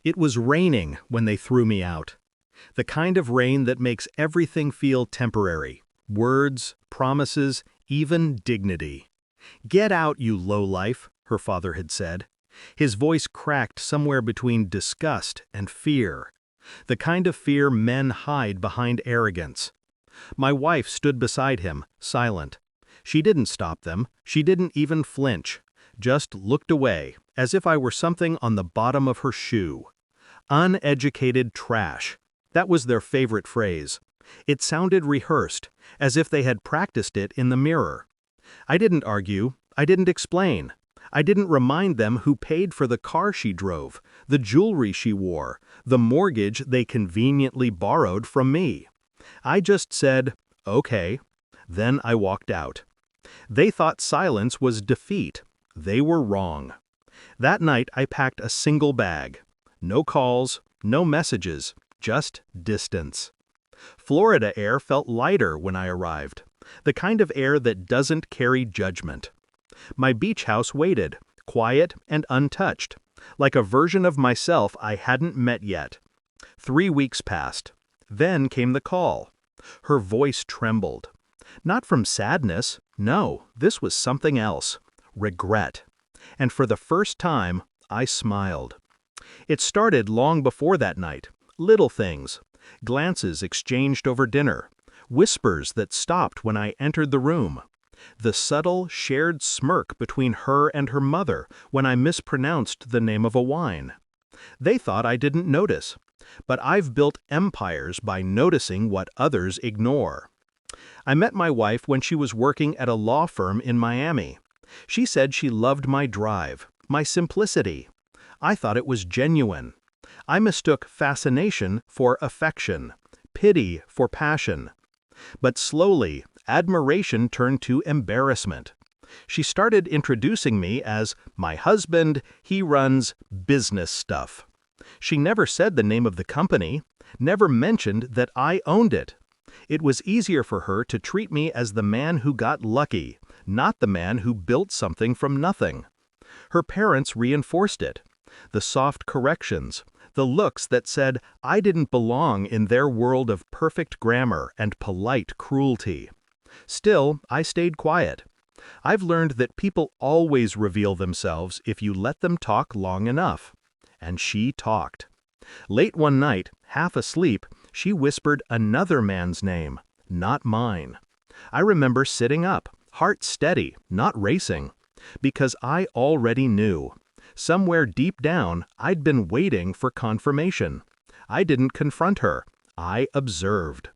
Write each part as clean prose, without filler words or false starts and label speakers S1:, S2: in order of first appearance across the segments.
S1: It was raining when they threw me out. The kind of rain that makes everything feel temporary. Words, promises, even dignity. "Get out, you lowlife," her father had said. His voice cracked somewhere between disgust and fear. The kind of fear men hide behind arrogance. My wife stood beside him, silent. She didn't stop them, she didn't even flinch, just looked away, as if I were something on the bottom of her shoe. Uneducated trash. That was their favorite phrase. It sounded rehearsed, as if they had practiced it in the mirror. I didn't argue, I didn't explain. I didn't remind them who paid for the car she drove, the jewelry she wore, the mortgage they conveniently borrowed from me. I just said, "Okay." Then I walked out. They thought silence was defeat. They were wrong. That night I packed a single bag. No calls, no messages, just distance. Florida air felt lighter when I arrived, the kind of air that doesn't carry judgment. My beach house waited, quiet and untouched, like a version of myself I hadn't met yet. 3 weeks passed. Then came the call. Her voice trembled. Not from sadness, no, this was something else. Regret. And for the first time, I smiled. It started long before that night. Little things. Glances exchanged over dinner. Whispers that stopped when I entered the room. The subtle, shared smirk between her and her mother when I mispronounced the name of a wine. They thought I didn't notice. But I've built empires by noticing what others ignore. I met my wife when she was working at a law firm in Miami. She said she loved my drive, my simplicity. I thought it was genuine. I mistook fascination for affection, pity for passion. But slowly, admiration turned to embarrassment. She started introducing me as my husband, he runs business stuff. She never said the name of the company, never mentioned that I owned it. It was easier for her to treat me as the man who got lucky, not the man who built something from nothing. Her parents reinforced it. The soft corrections, the looks that said I didn't belong in their world of perfect grammar and polite cruelty. Still, I stayed quiet. I've learned that people always reveal themselves if you let them talk long enough. And she talked. Late one night, half asleep, she whispered another man's name, not mine. I remember sitting up, heart steady, not racing, because I already knew. Somewhere deep down, I'd been waiting for confirmation. I didn't confront her. I observed.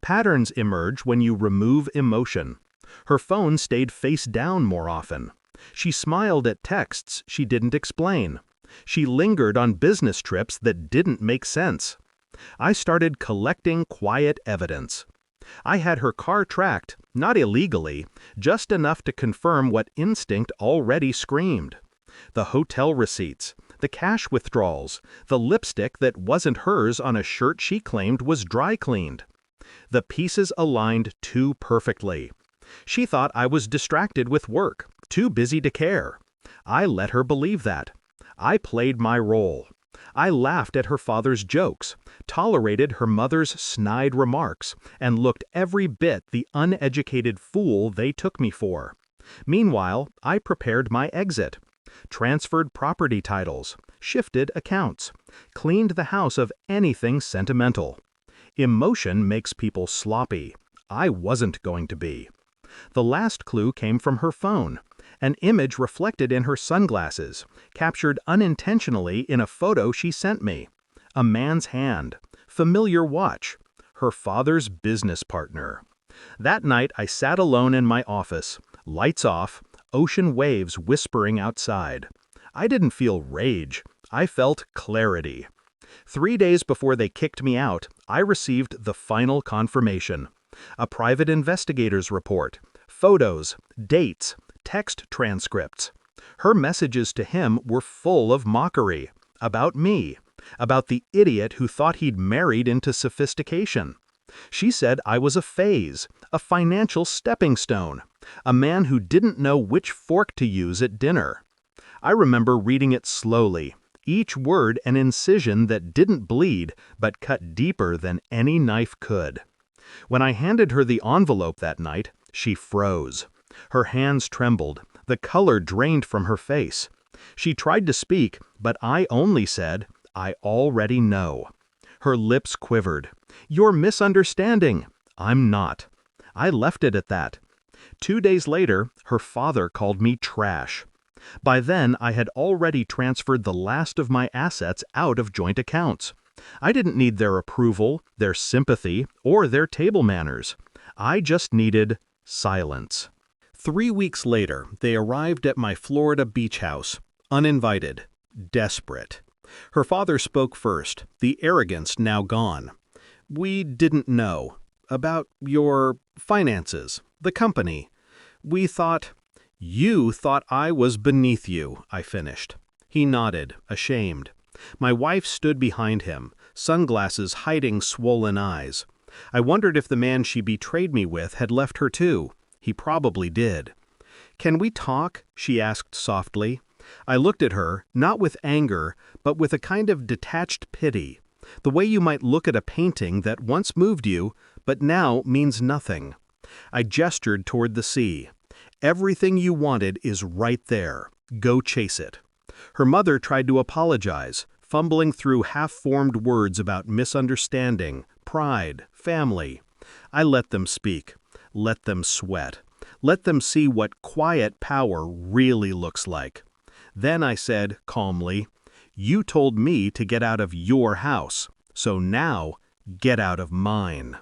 S1: Patterns emerge when you remove emotion. Her phone stayed face down more often. She smiled at texts she didn't explain. She lingered on business trips that didn't make sense. I started collecting quiet evidence. I had her car tracked, not illegally, just enough to confirm what instinct already screamed. The hotel receipts, the cash withdrawals, the lipstick that wasn't hers on a shirt she claimed was dry cleaned. The pieces aligned too perfectly. She thought I was distracted with work, too busy to care. I let her believe that. I played my role. I laughed at her father's jokes, tolerated her mother's snide remarks, and looked every bit the uneducated fool they took me for. Meanwhile, I prepared my exit. Transferred property titles, shifted accounts, cleaned the house of anything sentimental. Emotion makes people sloppy. I wasn't going to be. The last clue came from her phone. An image reflected in her sunglasses, captured unintentionally in a photo she sent me. A man's hand, familiar watch, her father's business partner. That night I sat alone in my office, lights off, ocean waves whispering outside. I didn't feel rage, I felt clarity. 3 days before they kicked me out, I received the final confirmation. A private investigator's report, photos, dates, text transcripts. Her messages to him were full of mockery, about me, about the idiot who thought he'd married into sophistication. She said I was a phase, a financial stepping stone, a man who didn't know which fork to use at dinner. I remember reading it slowly, each word an incision that didn't bleed but cut deeper than any knife could. When I handed her the envelope that night, she froze. Her hands trembled, the color drained from her face. She tried to speak, but I only said, "I already know." Her lips quivered. "You're misunderstanding." "I'm not." I left it at that. 2 days later, her father called me trash. By then, I had already transferred the last of my assets out of joint accounts. I didn't need their approval, their sympathy, or their table manners. I just needed silence. 3 weeks later, they arrived at my Florida beach house, uninvited, desperate. Her father spoke first, the arrogance now gone. "We didn't know. About your finances, the company. We thought—" "You thought I was beneath you," I finished. He nodded, ashamed. My wife stood behind him, sunglasses hiding swollen eyes. I wondered if the man she betrayed me with had left her too. He probably did. "Can we talk?" she asked softly. I looked at her, not with anger, but with a kind of detached pity, the way you might look at a painting that once moved you, but now means nothing. I gestured toward the sea. "Everything you wanted is right there. Go chase it." Her mother tried to apologize, fumbling through half-formed words about misunderstanding, pride, family. I let them speak. Let them sweat. Let them see what quiet power really looks like. Then I said, calmly, "You told me to get out of your house, so now get out of mine."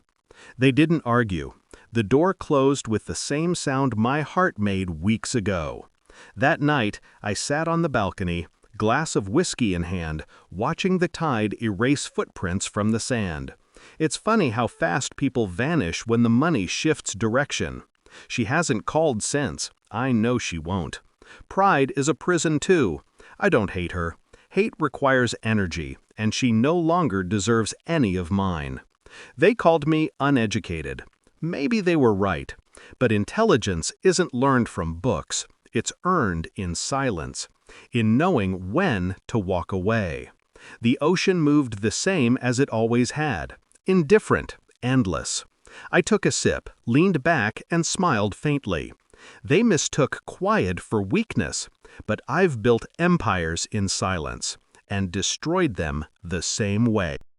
S1: They didn't argue. The door closed with the same sound my heart made weeks ago. That night, I sat on the balcony, glass of whiskey in hand, watching the tide erase footprints from the sand. It's funny how fast people vanish when the money shifts direction. She hasn't called since. I know she won't. Pride is a prison too. I don't hate her. Hate requires energy, and she no longer deserves any of mine. They called me uneducated. Maybe they were right, but intelligence isn't learned from books. It's earned in silence, in knowing when to walk away. The ocean moved the same as it always had, indifferent, endless. I took a sip, leaned back, and smiled faintly. They mistook quiet for weakness, but I've built empires in silence and destroyed them the same way.